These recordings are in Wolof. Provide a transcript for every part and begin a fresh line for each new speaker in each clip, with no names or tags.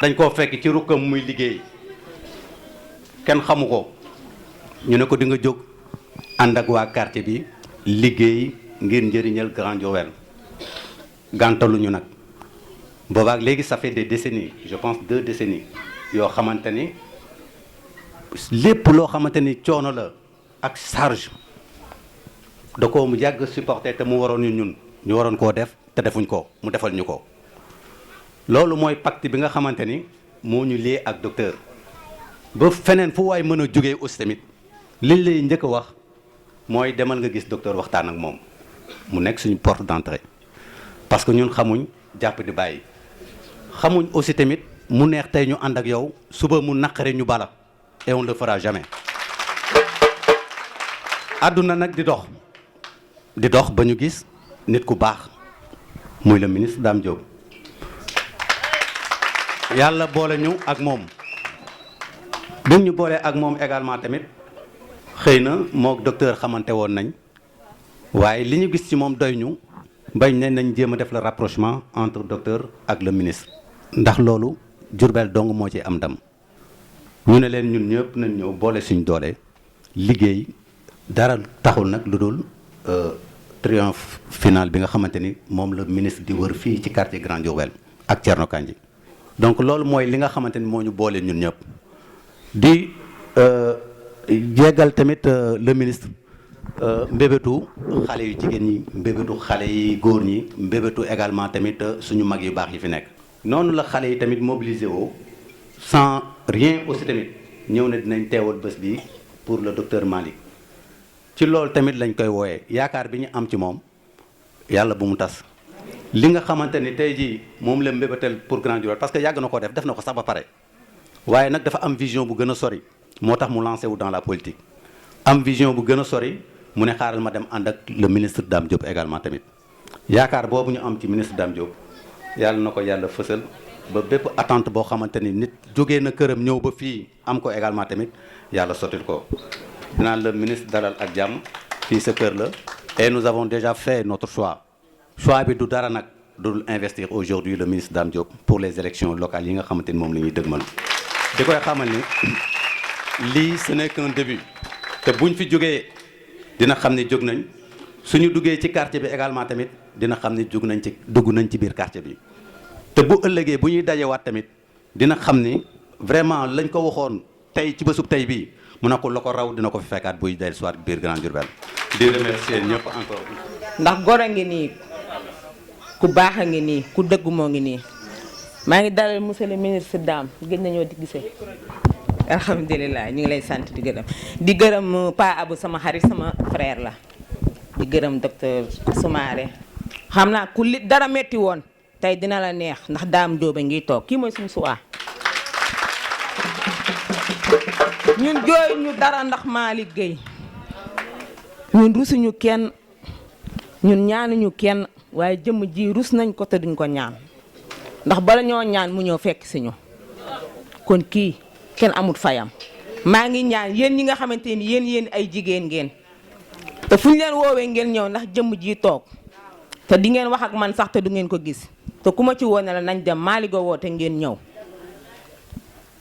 dañ koo fekk ci rukkam muy liggéey kenn xamu ko ñu ne ko di nga jóg ànd ak waa quartier bi liggéey ngir njëriñal Grand Diourbel gàntaluñu nag boobaak léegi ça fait des décennies je pense 2 décennies yoo xamante ni lépp loo xamante ni coono la ak charge da ko mu yàgg supporter te mu waroon ñu waroon koo def te defuñ ko mu defal ñu ko loolu mooy pacte bi nga xamante ni moo ñu lié ak docteur ba feneen fu waay mën a jógee aussi tamit liñ lay njëkk a wax mooy demal nga gis docteur waxtaan ak moom mu nekk suñu porte d'entrée parce que ñun xamuñ jàpp di bàyyi xamuñ aussi tamit mu neex tey ñu ànd ak yow suba mu naqare ñu bala et on le fera jamais àdduna nag di dox ba ñu gis nit ku baax muy le ministre Dame Diop yàlla boole ñu ak moom bi ñu boolee ak moom également tamit xëy na mook docteur xamante woon nañ waaye li ñu gis ci moom doy ñu bañ ne nañ jéem a def le rapprochement entre docteur ak le ministre ndax loolu Diourbel dong moo ci am ndam ñu ne leen ñun ñëpp nañ ñëw boole suñ doole liggéey dara taxul nag lu dul triomphe final bi nga xamante ni moom la ministre di wër fii ci quartier Grand Diourbel ak Thierno Kandji donc loolu mooy li nga xamante ni moo ñu boole ñun ñëpp di yeggal tamit le ministre mbébétu xale yu jigéen ñi mbébétu xale yi góor ñi mbébétu également tamit suñu mag yu baax yi fi nekk noonu la xale yi tamit mobilisé woo sans rien aussi tamit ñëw na dinañ teewal bés bi pour le docteur Malick ci loolu tamit lañ koy wooyee yaakaar bi ñu am ci moom yàlla bu mu tas li nga xamante ni tey jii moom la mbébétal pour Grand Diourbel parce que yàgg na ko def na ko sax ba pare waaye nag dafa am vision bu gën a sori moo tax mu lancé wu dans la politique am vision bu gën a sori mu ne xaaral ma dem ànd ak le ministre Dame Diop également tamit yaakaar boobu ñu am ci ministre Dame Diop yàlla na ko yàlla fësal ba bépp attente boo xamante ni nit jógee na këram ñëw ba fii am ko également tamit yàlla sottil ko naan le ministre dalal ak jàmm fii sa kër la et nous avons déjà fait notre choix bi du dara nag dul investir aujourd'hui le ministre Dame Diop pour les élections locales yi nga xamante ni moom la ñuy dëgmal di koy xamal ni lii ce n'est qu'un début te buñ fi jógee dina xam ni jóg nañ suñu duggee ci quartier bi également tamit dina xam ni dugg nañ ci biir quartier bi te bu ëllëgee bu ñuy dajewaat tamit dina xam ni vraiment lañ ko waxoon tey ci bésub tey bii mu ne ko la ko raw dina ko fi fekkaat buy del soit biir Grand Diourbel di remercier ñëpp encore
ndax gor a ngi nii ku baax a ngi nii ku dëgg moo ngi nii maa ngi dalal monsieur le ministre Dame gëj nañoo di gisee alhamdulilah ñu ngi lay sant di gërëm Pa Abou sama xarit sama frère la di gërëm docteur Soumaré xam naa ku li dara metti woon tey dina la neex ndax Dame Diop a ngi toog kii mooy suñu suwaa ñun jooy ñu dara ndax Malick Gueye ñun rusuñu kenn ñun ñaanuñu kenn waaye jëmm ji rus nañ ko te duñ ko ñaan ndax bala ñoo ñaan mu ñëw fekk si ñu kon kii kenn amut fayam maa ngi ñaan yéen ñi nga xamante ni yéen ay jigéen ngeen te fu ñu leen woowee ngeen ñëw ndax jëmm ji toog te di ngeen wax ak man sax te du ngeen ko gis te ku ma ci woone la nañ dem Malick Gueye woote ngeen ñëw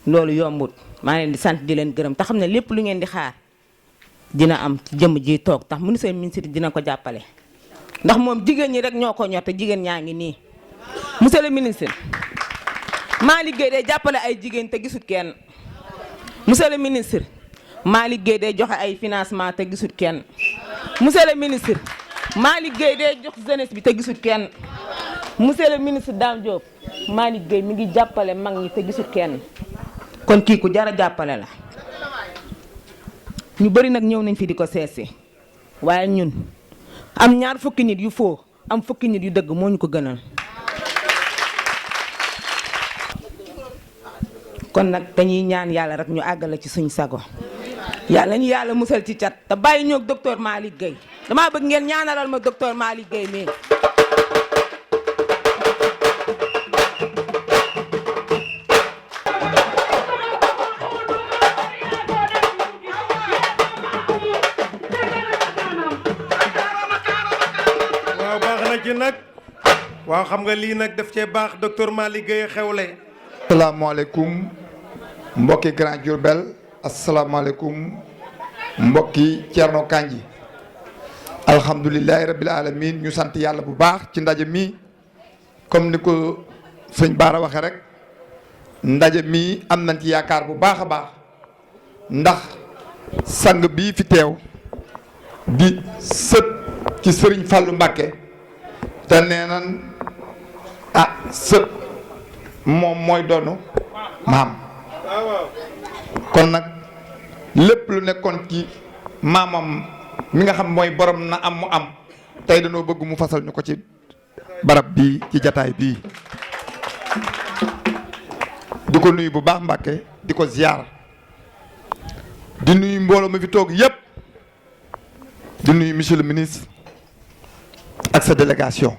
loolu yombut maa leen di sant di leen gërëm te xam ne lépp lu ngeen di xaar dina am jëmm ji toog tax ministre dina ko jàppale ndax moom jigéen ñi rek ñoo ko ñor te jigéen ñaa ngi nii monsieur le ministre Malick Gueye day jàppale ay jigéen te gisut kenn monsieur le ministre Malick Gueye day joxe ay financement te gisut kenn monsieur le ministre Malick Gueye day jox jeunesse bi te gisut kenn monsieur le ministre Dame Diop Malick Gueye mi ngi jàppale mag ñi te gisut kenn kon kii ku jara jàppale la ñu bari nag ñëw nañ fi di ko seesi waaye ñun am ñaar fukki nit yu foo am fukki nit yu dëgg moo ñu ko gënal kon nag dañuy ñaan yàlla rek ñu àggale ci suñ sago yàlla ñu yàlla musal ci cat te bàyyi ñoog docteur Malick Gueye damaa bëgg ngeen ñaanalal ma docteur Malick Gueye mii
waaw xam nga lii nag daf cee baax docteur Malick Gueye xewle asalaamaaleykum mbokki Grand Diourbel asalaamaaleykum mbokki Thierno Kandji alhamdulilahi rabbil alamin ñu sant yàlla bu baax ci ndaje mi comme ni ko sëñ Baara waxe rek ndaje mi am nañ ci yaakaar bu baax a baax ndax sang bii fi teew di sët ci sëriñ Fallou Mbacké te nee nan sët moom mooy doonu maam kon nag lépp lu nekkoon ci maamam mi nga xam mooy borom na am mu am tey dañoo bëgg mu fasal ñu ko ci barab bii ci jataay bii di ko nuyu bu baax Mbàkke di ko ziyaar di nuyu mbooloo mi fi toog yépp di nuyu monsieur le ministre ak sa délégation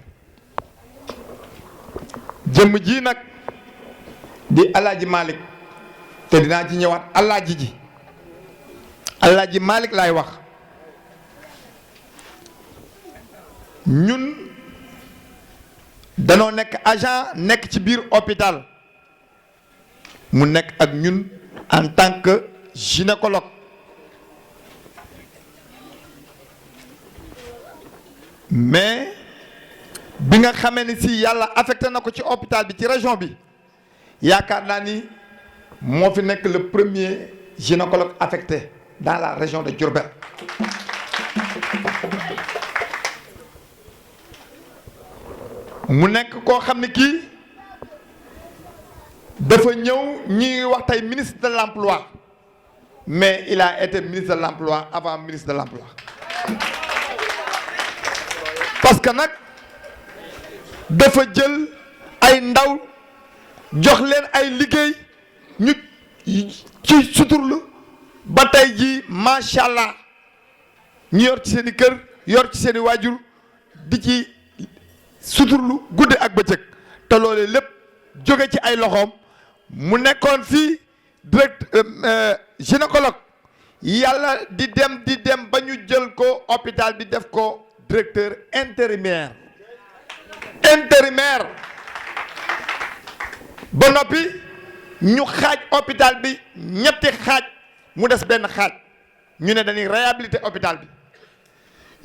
jëmm ji nag di Alaaji Malick te dinaa ci ñëwaat Alaaji Malick laay wax ñun danoo nekk agent nekk ci biir hôpital mu nekk ak ñun en tant que gynécologue mais bi nga xamee ni si yàlla affecté na ko ci hôpital bi ci région bi yaakaar naa ni moo fi nekk le premier gynécologue affecté dans la région de Diourbel mu nekk koo xam ne kii dafa ñëw ñi wax tey ministre de l'emploi mais il a été ministre de l'emploi avant ministre de l'emploi parce que nag dafa jël ay ndaw jox leen ay liggéey ñu ci suturlu ba tey jii macha allah ñu yor ci seen i kër yor ci seen i waajur di ci suturlu guddi ak bëccëg te loolee lépp jóge ci ay loxoom mu nekkoon fii gynécologue yàlla di dem ba ñu jël ko hôpital bi def ko directeur intérimaire ba noppi ñu xaaj hôpital bi ñetti xaaj mu des benn xaaj ñu ne dañuy réhabiliter hôpital bi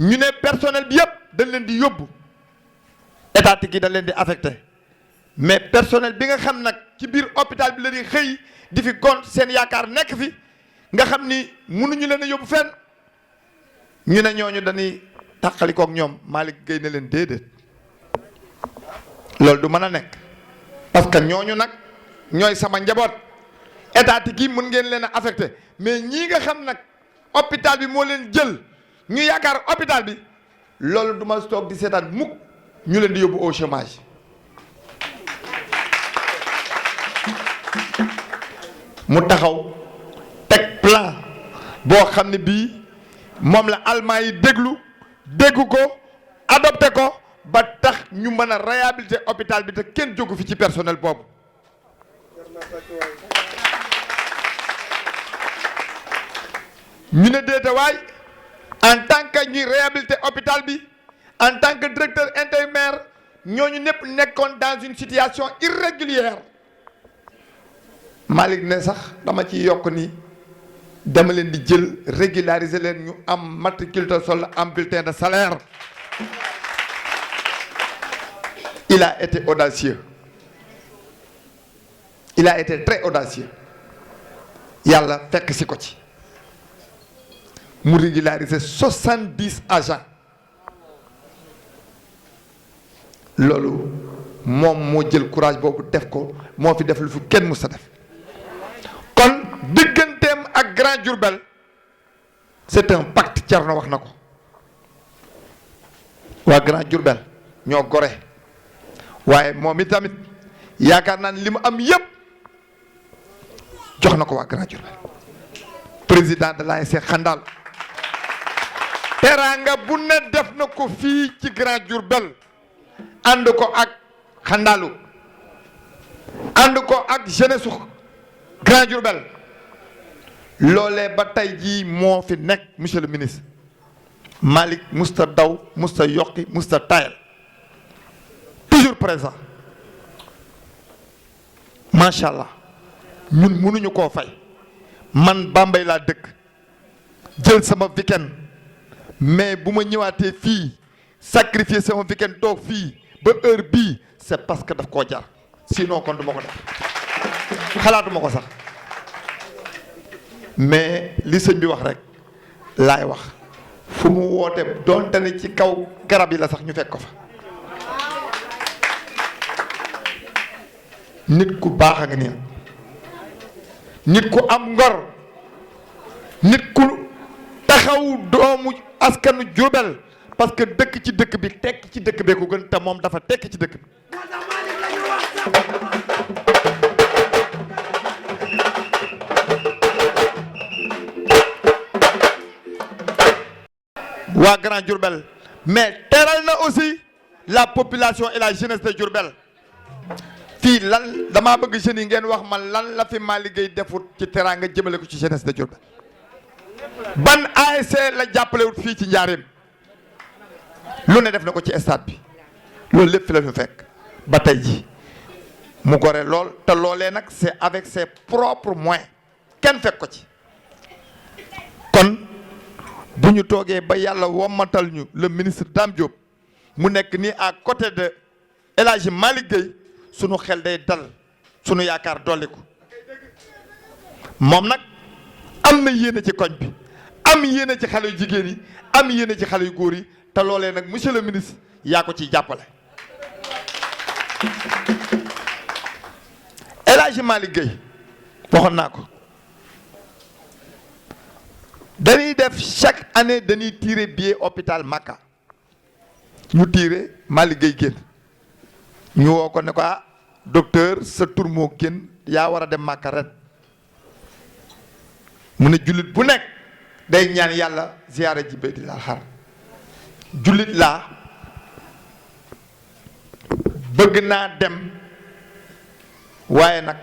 ñu ne personnel bi yëpp dañ leen di yóbbu étatique yi dañ leen di affecté mais personnel bi nga xam nag ci biir hôpital bi la ñuy xëy di fi gont seen yaakaar nekk fi nga xam ni mënuñu leen a yóbbu fenn ñu ne ñooñu dañuy tàqalikook ñoom Malick Gueye ne leen déedéet loolu du mën a nekk parce que ñooñu nag ñooy sama njaboot étatique yi mën ngeen leen a affecté mais ñii nga xam nag hôpital bi moo leen jël ñu yaakaar hôpital bi loolu du ma toog di seetaan mukk ñu leen di yóbbu au chômage mu taxaw teg plan boo xam ne bii moom la allemand yi déggu ko adopté ko ba tax ñu mën a réhabiliter hôpital bi te kenn jógu fi ci personnel boobu ñu ne déetawaay en tant que ñuy réhabiliter hôpital bi en tant que directeur intérimaire ñooñu ñëpp nekkoon dans une situation irrégulière Malick ne sax dama ci yokk ni dama leen di jël régulariser leen ñu am matricule de solde am bulletin de salaire il a été audacieux il a été très audacieux yàlla fekk si ko ci mu régulariser 70 agents loolu moom moo jël courage boobu def ko moo fi def lu fi kenn mus a def kon digganteem ak Grand Diourbel c'est un pacte Thierno wax na ko waa Grand Diourbel ñoo gore waaye moom itamit yaakaar naa ne li mu am yépp jox na ko waa Grand Diourbel président de l'ASC Xandal teraanga bu ne def na ko fii ci Grand Diourbel ànd ko ak Xandalu ànd ko ak jeunesse Grand Diourbel loolee ba tey jii moo fi nekk monsieur le ministre Malick musta daw musta yokki musta tayal toujours présent macha allah ñun mënuñu koo fay. man Bambey laa dëkk jël sama weekend mais bu ma ñëwaatee fii sacrifier sama weekend toog fii ba heure bii c'est parce que daf koo jar sinon kon du ma ko def xalaatuma ko sax mais li sëñ bi wax rek laay wax fu mu woote doonte ne ci kaw garab yi la sax ñu fekk ko fa. nit ku baax a nga nii nit ku am ngor nit ku taxaw doomu askanu Diourbel parce que dëkk ci dëkk bi tekk ci dëkk bee ko gën te moom dafa tekk ci dëkk bi. waa Grand Diourbel mais teral na aussi la population et la jeunesse de Diourbel. fii lan damaa bëgg jeunes yi ngeen wax ma lan la fi Malick Gueye defut ci teraanga jëmale ko ci jeunesse de Diourbel ban ASC la jàppalewut fii ci njaareem lu ne def na ko ci stade bi loolu lépp fi la ñu fekk ba tey ji mu gore lool te loolee nag c'est avec ses propres moyens kenn fekk ko ci kon bu ñu toogee ba yàlla wommatal ñu le ministre Dame Diop mu nekk nii à côté de El Hadji Malick Gueye sunu xel day dal sunu yaakaar dolliku moom nag am na yéene ci koñ bi am yéene ci xale yu jigéen yi am yéene ci xale yu góor yi te loolee nag monsieur le ministre yaa ko ciy jàppale. El Hadji Malick Gueye waxoon naa ko dañuy def chaque année dañuy tirer billet hôpital Makka ñu tirer Malick Gueye génn. ñu woo ko ne ko ah docteur sa tur moo génn yaa war a dem Màkka ren mu ne jullit bu nekk day ñaan yàlla ziyaara ji Baytil Xaram jullit laa bëgg naa dem waaye nag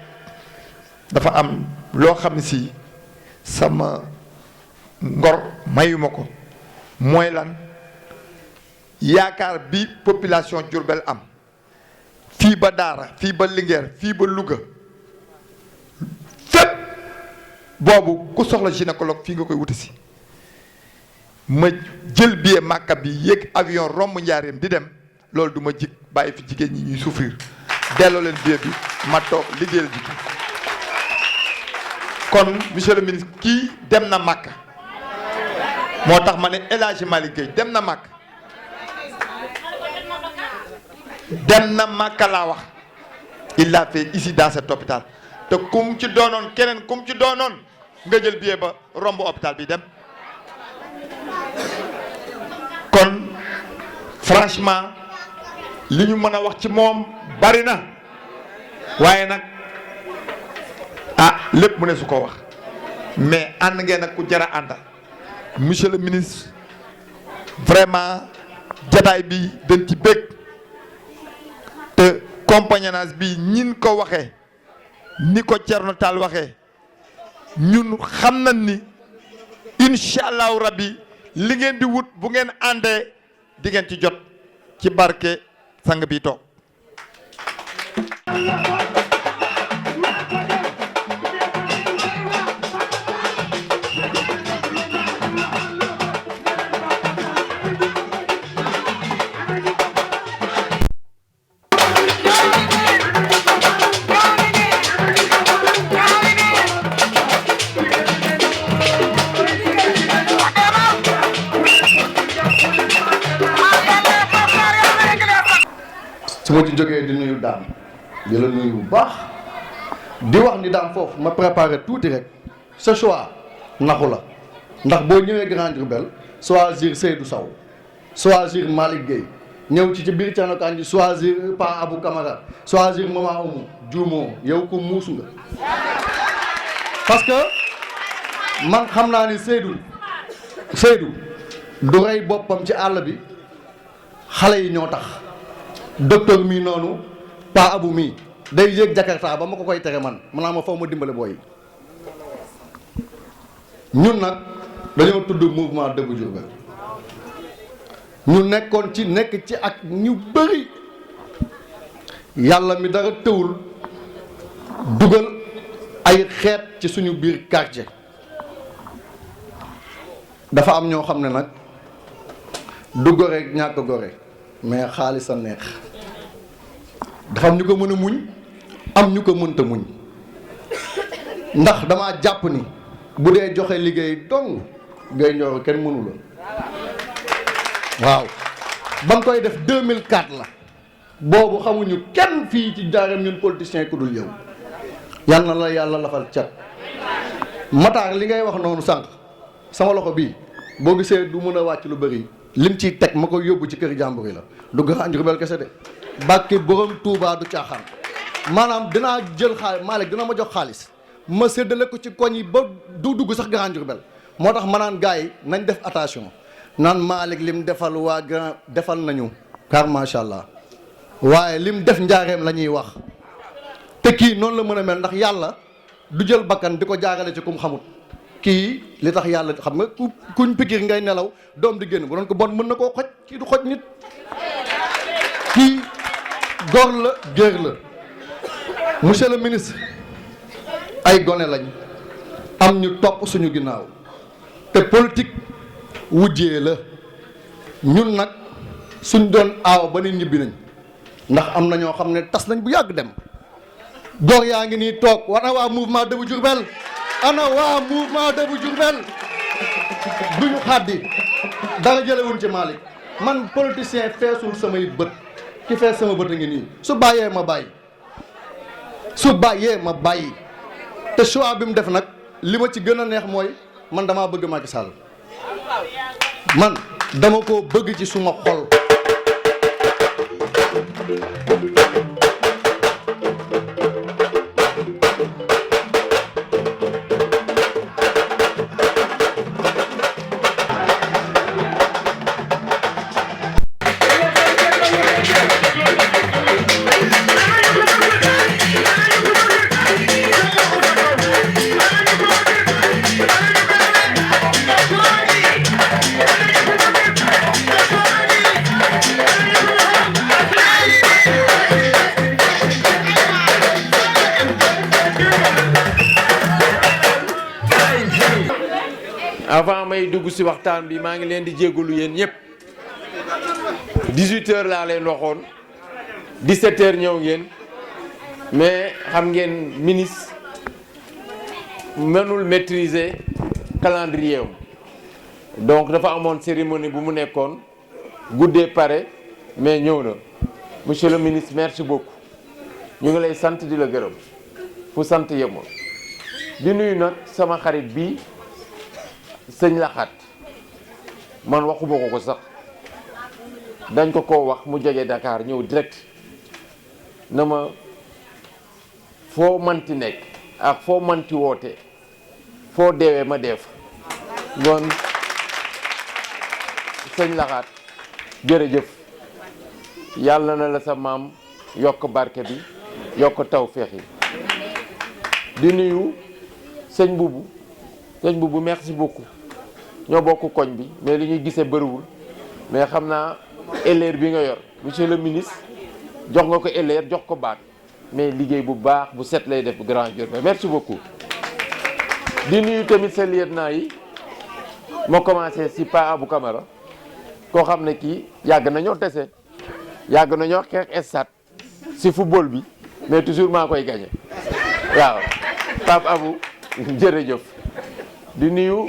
dafa am loo xam ne si sama ngor mayuma ko mooy lan yaakaar bi population Diourbel am fii ba Daara fii ba Linguère fii ba Louga fépp boobu ku soxla gynécologue fii nga koy wuti si ma jël billet Màkka bi yéeg avion romb njaareem di dem loolu du ma jig bàyyi fi jigéen ñi ñuy souffrir delloo leen billet bi ma toog liggéeyal ji kon monsieur le ministre kii dem na Màkka moo tax ma ne El Hadji Malick Gueye dem na Màkka dem na Màkka laa wax il l'a fait ici dans cet hôpital te kum ci doonoon keneen kum ci doonoon nga jël billet ba romb hôpital bi dem kon franchement li ñu mën a wax ci moom bari na waaye nag ah lépp mu ne su ko wax mais ànd ngeen ak ku jara àndal monsieur le ministre vraiment jataay bi dañ ci bëgg te compagnonnage bi ñin ko waxee ni ko Thierno Tall waxee ñun xam nañ ni incha allahu rabbi li ngeen di wut bu ngeen àndee di ngeen ci jot ci barke sang bi toog.
su ma ci jógee di nuyu daam di la nuyu bu baax di wax ni daam foofu ma préparé tuuti rek ce choix naxu la ndax boo ñëwee Grand Diourbel choisir Seydou Sow choisir Malick Gueye ñëw ci biir Thierno Kandji choisir Pa Abou Camara choisir Mama Oumou juumoo yow ko muus nga parce que man xam naa ni Seydou du rey boppam ci àll bi xale yi ñoo tax docteur mii noonu Pa Abou mii day yéeg Jakarta ba ma ko koy tere man maanaam ma faw ma dimbale booy ñun nag dañoo tudd mouvement Debout Diourbel ñu nekkoon ci nekk ci ak ñu bëri yàlla mi dara tëwul dugal ay xeet ci suñu biir quartier dafa am ñoo xam ne nag du gore ñàkk gore mais xaalis a neex dafa am ñu ko mën a muñ am ñu ko mënta muñ ndax dama jàpp ni bu dee joxe liggéey dong ngay ñor kenn mënu la waaw ba nga koy def 2004 la boobu xamuñu kenn fii ci jaaram ñun politiciens ku dul yow yal na la yàlla lafal cat Matar li ngay wax noonu sànq sama loxo bii boo gisee du mën a wàcc lu bëri lim ciy teg ma koy yóbbu ci kër jàmbur yi la du Grand Diourbel kese de bàkki borom Touba du caaxaan maanaam dinaa jël xaalis Malick dina ma jox xaalis ma séddale ko ci koñ yi ba du dugg sax Grand Diourbel moo tax ma naan gars yi nañ def attention naan Malick lim defal waa grand defal nañu car macha allah waaye lim def njaareem la ñuy wax te kii noonu la mën a mel ndax yàlla du jël bakkan di ko jaarale ci kum xamut kii li tax yàlla xam nga kuñ pikir ngay nelaw doom di génn bu doon ko bon mën na koo xoj kii du xoj nit kii góor la géer la monsieur le ministre ay gone lañ am ñu topp suñu ginnaaw te politique wujjee la ñun nag suñ doon aaw ba nit ñibbi nañ ndax am na ñoo xam ne tas nañ bu yàgg dem góor yaa ngi nii toog ana waa mouvement Debout Diourbel ana waa mouvement Debout Diourbel duñu xaddi dara jëlewuñ ci Malick man politicien feesul samay bët ki fees sama bët a ngi nii su bàyyee ma bàyyi te choix bi mu def nag li ma ci gën a neex mooy man damaa bëgg Macky Sall man dama ko bëgg ci suma xol
avant may dugg ci waxtaan bi maa ngi leen di jégalu yéen ñëpp 18h laa leen waxoon 17h ñëw ngeen mais xam ngeen ministre mënul maîtriser calendrier am donc dafa amoon cérémonie bu mu nekkoon guddee pare mais ñëw na monsieur le ministre merci beaucoup ñu ngi lay sant di la gërëm fu sant yemoon di nuyu nag sama xarit bi sëñ Laxat man waxuma ko sax dañ ko wax mu jógee Dakar ñëw direct na ma foo manti nekk ak foo manti woote foo deewee ma def ngoon sëñ Laxat jërëjëf yàlla na la sa maam yokk barke bi yokk tawfeex yi di nuyu sëñ Boubou merci beaucoup ñoo bokk koñ bi mais li ñuy gisee bëriwul mais xam naa élève bi nga yor monsieur le ministre jox nga ko élève jox ko baat mais liggéey bu baax bu set lay def Grand Diourbel merci beaucoup. di nuyu tamit sa lieutenant yi moo commencé si Pa Abou Camara koo xam ne kii yàgg nañoo tese yàgg nañoo xeex stade si football bi mais toujours maa koy gagné waaw Pape Abou jërëjëf. di nuyu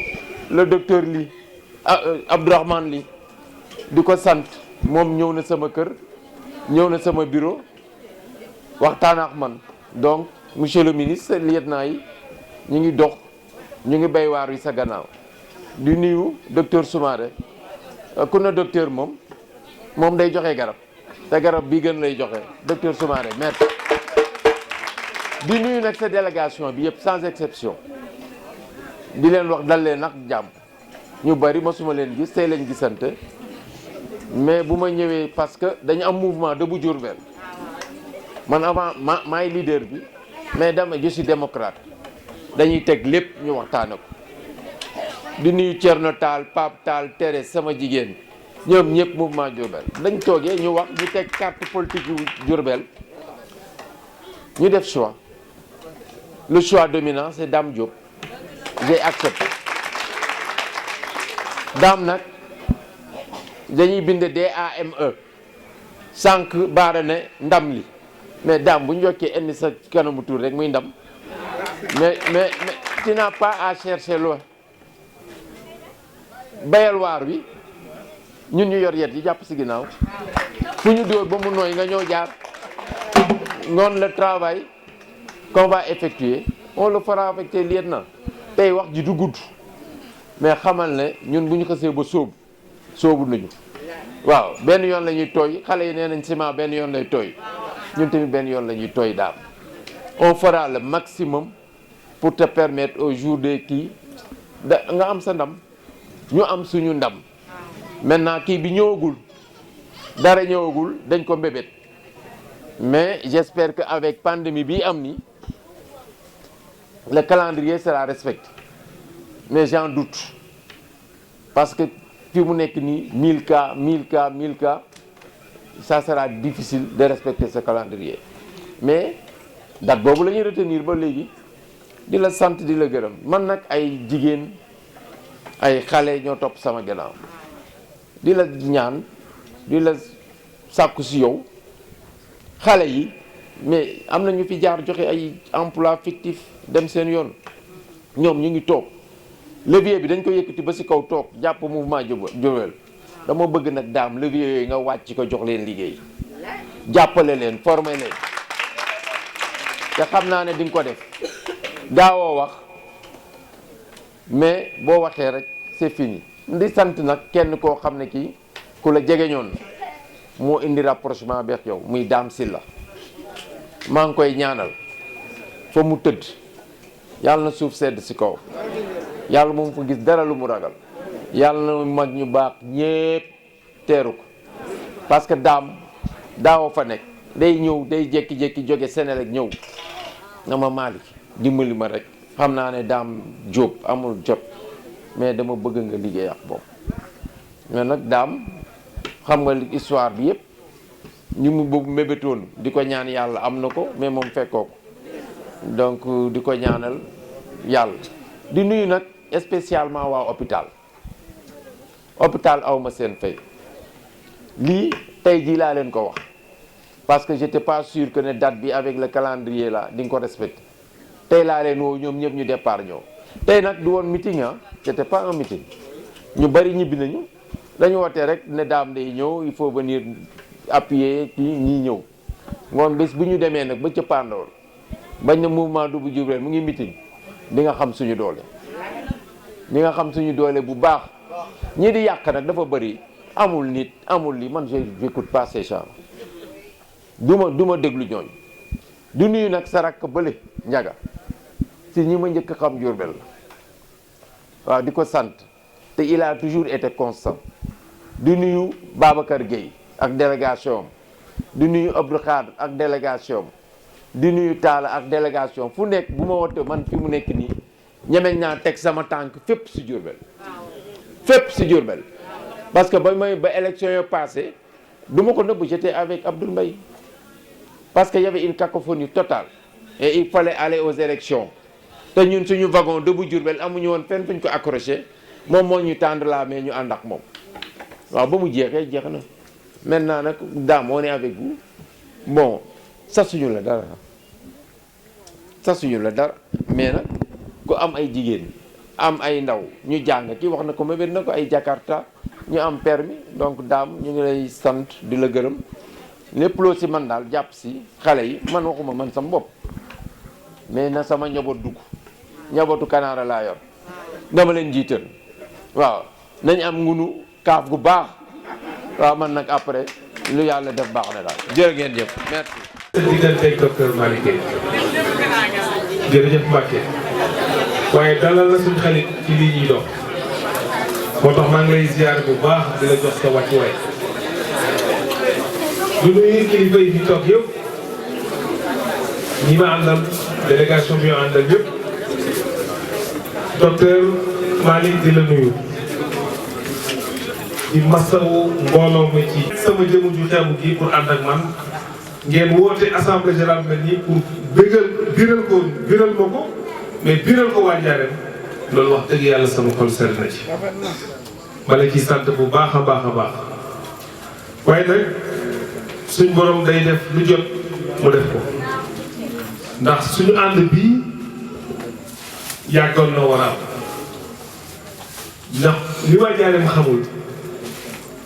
le docteur Ly Abdourahmane Ly di ko sant moom ñëw na sama kër ñëw na sama bureau waxtaan ak man donc monsieur le ministre lieutenant yi ñu ngi dox ñu ngi bay waar wi sa gannaaw di nuyu docteur Soumaré ku na docteur moom day joxe garab te garab bi gën lay joxe docteur Soumaré merci di nuyu nag sa délégation bi yëpp sans exception di leen wax dal leen nag jàmm ñu bari mosuma leen gis tey lañ gisante mais bu ma ñëwee parce que dañu am mouvement Debout Diourbel man avant maay leader bi mais je suis démocrate dañuy teg lépp ñu waxtaane ko di nuyu Thierno Tall Pape Tall Thérèse sama jigéen ñoom ñëpp mouvement Diourbel dañ toogee ñu wax ñu teg carte politique yu Diourbel ñu def choix le choix dominant c'est Dame Diop j'ai accepté Dame nag dañuy bind DAME sànq baara ne ndam li mais Dame bu ñu yokkee indi sa kanamu tur rek muy ndam mais tu n'as pas à chercher loin bayal waar wi ñun ñu yor yet yi jàpp si ginnaaw fu ñu dóor ba mu nooy nga ñëw jaar noonu le travail qu'on va effectuer on le fera avec tes lieutenants tey wax ji du gudd mais xamal ne ñun bu ñu xasee ba sóobu nañu waaw benn yoon la ñuy tooy xale yi nee nañ ciment benn yoon lay tooy ñun tamit benn yoon la ñuy tooy daam on fera le maximum pour te permettre au jour de kii da nga am sa ndam ñu am suñu ndam maintenant kii bi ñëwagul dara ñëwagul dañ ko mbébét mais j'espère que avec pandémie bi am ni le calendrier sera respecté mais j'en doute parce que fi mu nekk nii 1000 cas ça sera difficile de respecter ce calendrier mais date boobu la ñuy retenir ba léegi di la sant di la gërëm man nag ay jigéen ay xale ñoo topp sama gannaaw di la ñaan di la sàkku si yow xale yi mais am na ñu fi jaar joxe ay emploi fictif dem seen yoon ñoom ñu ngi toog levier bi dañ ko yëkkati ba si kaw toog jàpp mouvement Diourbel dama bëgg nag daam levier yooyu nga wàcc ko jox leen liggéey jàppale leen former leen te xam naa ne di nga ko def gaawoo wax mais boo waxee rek c'est fini di sant nag kenn koo xam ne kii ku la jegeñoon moo indi rapprochement beex yow muy Dame Sylla maa ngi koy ñaanal fa mu tëdd yàlla na suuf sedd si kaw yàlla moom fa gis dara lu mu ragal yàlla na mag ñu baax ñépp teeru ko parce que Dame daawoo fa nekk day ñëw day jékki-jékki jóge Sénélec ñëw na ma Malick dimbali ma rek xam naa ne Dame Diop amul jot mais dama bëgg nga liggéey ak boobu mais nag Dame xam nga histoire bi yëpp ñu mu boobu mébétoon di ko ñaan yàlla am na ko mais moom fekkoo ko donc di ko ñaanal yàlla di nuyu nag spécialement waa hôpital awma seen fay lii tey jii laa leen ko wax parce que j'étais pas sûr que ne date bi avec le calendrier là di nga ko respecté tey laa leen woo ñoom ñëpp ñu départ ñëw tey nag du woon meeting ah c'était pas un meeting ñu bari ñibbi nañu dañu wootee rek ne Dame day ñëw il faut venir appuyer kii ñii ñëw ngoon bés bu ñu demee nag ba cëppaandool bañ na mouvement Dubbu Diourbel mu ngi meeting di nga xam suñu doole bu baax ñii di yàq nag dafa bëri amul nit amul li man j'écoute pas ces gens du ma déglu ñooñ du nuyu nag sa rakk bële njaga si ñi ma njëkk xam Diourbel la waaw di ko sant te il a toujours été constant di nuyu Babacar Gueye ak délégation di nuyu Abdou Khadre ak délégation di nuyu Talla ak délégation fu nekk bu ma wote man fi mu nekk nii ñemeñ naa teg sama tànk fépp si Diourbel parce que ba élection yo passé du ma ko nëbb j'étais avec Abdoul Mbaye parce que y avait une cacophonie totale et il fallait aller aux élections te ñun suñu wagon Dubbu Diourbel amuñu woon fenn fuñ ko accroché moom moo ñu tendre la main ñu ànd ak moom waaw ba mu jeexee jeex na maintenant nag Dame on est avec vous bon sasuñu la dara mais nag ku am ay jigéen am ay ndaw ñu jàng kii wax na ko mébét na ko ay Jakarta ñu am permis donc Dame ñu ngi lay sant di la gërëm lépp loo si man daal jàpp si xale yi man waxuma man sama bopp mais na sama njaboot dugg njabootu Kanaara laa yor dama leen jiital waaw nañ am ngunu kaaf gu baax waaw man nag après lu yàlla def baax na daal jërë ngeen jëf merci.
diggante ak docteur Malick Gueye jërëjëf Mbacke waaye dalal la suñu xarit ci lii ñuy dox moo tax maa ngi lay ziar bu baax di la jox sa wàccuwaay du nuyu kilifa yi fi toog yëpp ñi ma àndal délégation bi ñu àndal yëpp docteur Malick di la nuyu di masawu mbooloo mi ci sama jëmu ju xeebu gi pour ànd ak man ngeen woote assemblée générale mel nii pour biral ma ko mais biral ko waa Njaareem loolu wax dëgg yàlla sama xol sedd na ci ma la ciy sant bu baax a baax a baax waaye nag suñ borom day def lu jot mu def ko ndax suñu ànd bii yàggoon na war a am ndax li waa Njaareem xamul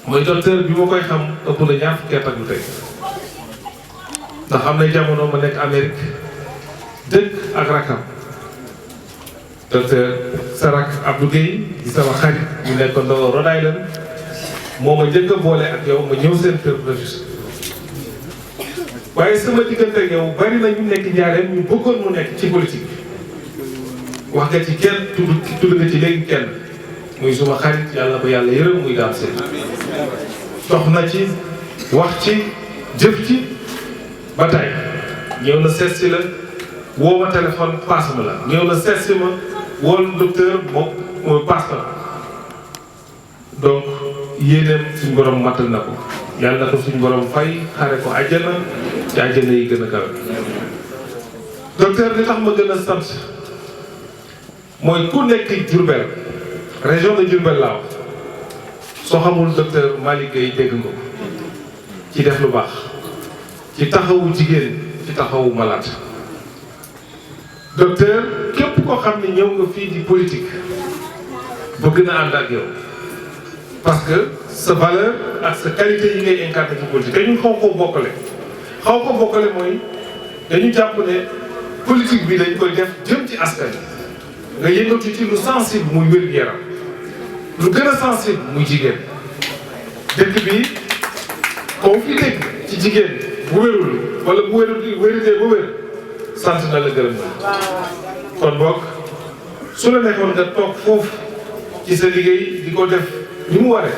mooy docteur bi ma koy xam ëpp na ñaar fukki at ak lu tey ndax am na jamono ma nekk Amérique dëkk ak rakam docteur Sarak Abdou Guèye di sama xarit ñu nekk ndoo Rhode Island moo ma njëkk a boole ak yow ma ñëw seen kër professeur waaye sama diggante ak yow bari na ñu nekk Njaareem ñu bëggoon mu nekk ci politique wax nga ci kenn tudd nga ci léegi kenn muy suma xarit yàlla ba yàlla yërëm muy daam seen dox na ci wax ci jëf ci ba tey ñëw na seet si la woo ma téléphone paas ma la ñëw na seet si ma wool docteur moom paas ma la donc yéeneem suñ borom matal na ko yàlla na ko suñ borom fay xare ko àjjana ci àjjana yi gën a kawe docteur li tax ma gën a sant mooy ku nekk Diourbel région de Diourbel laa wax soo xamul docteur Malick Gueye dégg nga ko ci def lu baax ci taxawu jigéen ci taxawu malade docteur képp koo xam ne ñëw nga fii di politique bëgg na ànd ak yow parce que sa valeur ak sa qualité yi ngay incarné ci politique te ñun xaw ko bokkale mooy dañu jàpp ne politique bi dañ koy def jëm ci askan nga yëngatu ci lu sensible muy wér-gu-yaram lu gën a sensible muy jigéen dëkk bi koo fi dégg ci jigéen bu wérul wala bu wérudee ba wér sant na la gërëm na kon boog su la nekkoon nga toog foofu ci sa liggéey di ko def ni mu waree